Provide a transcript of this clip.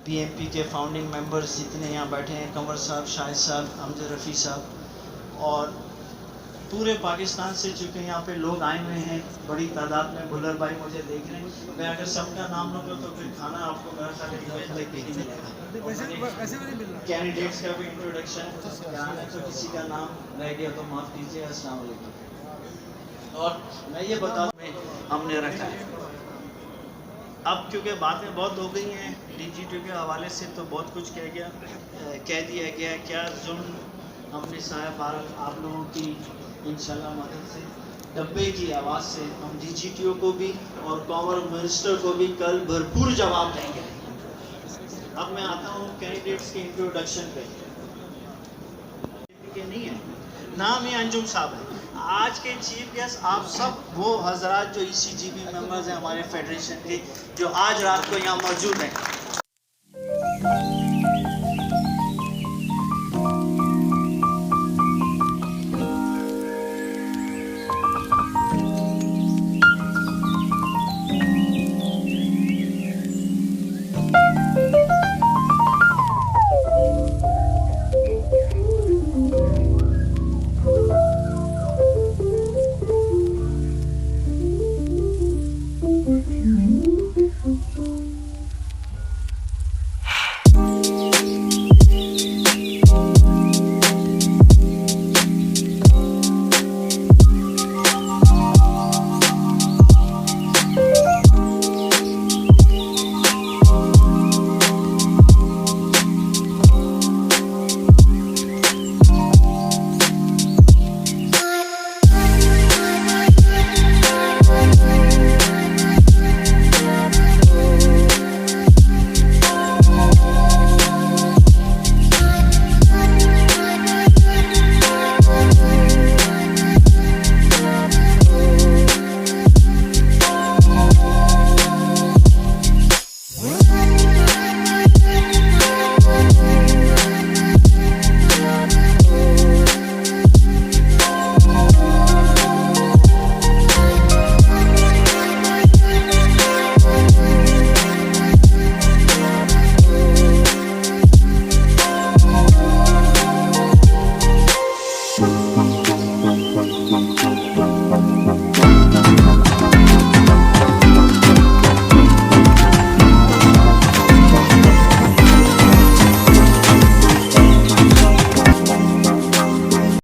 PMP के founding members जितने यहाँ बैठे हैं, कंवर साहब, शाहिद साहब, हमजा रफ़ी साहब और पूरे पाकिस्तान से चूँकि यहाँ पे लोग आए हुए हैं बड़ी तादाद में। बुल्लर भाई मुझे देख रहे हैं, मैं अगर सबका नाम लूँगा तो फिर खाना आपको मेरा ख्याल है नहीं मिलेगा। कैंडिडेट्स का भी इंट्रोडक्शन कराना है, तो किसी का नाम रह गया तो माफ़ कीजिए। अस्सलाम वालेकुम। और मैं ये बता दूँ हमने रखा है, अब क्योंकि बातें बहुत हो गई हैं DGT के हवाले से, तो बहुत कुछ कह दिया गया। क्या जुल्म हमने साहब आप लोगों की इंशाल्लाह मदद से, डब्बे की आवाज़ से हम DGTO को भी और कॉमर्स मिनिस्टर को भी कल भरपूर जवाब देंगे। अब मैं आता हूँ कैंडिडेट्स के इंट्रोडक्शन पे। नहीं है, नाम ही अंजुम साहब है। आज के चीफ गेस्ट आप सब वो हजरात जो ECGB मेंबर्स हैं हमारे फेडरेशन के, जो आज रात को यहाँ मौजूद हैं।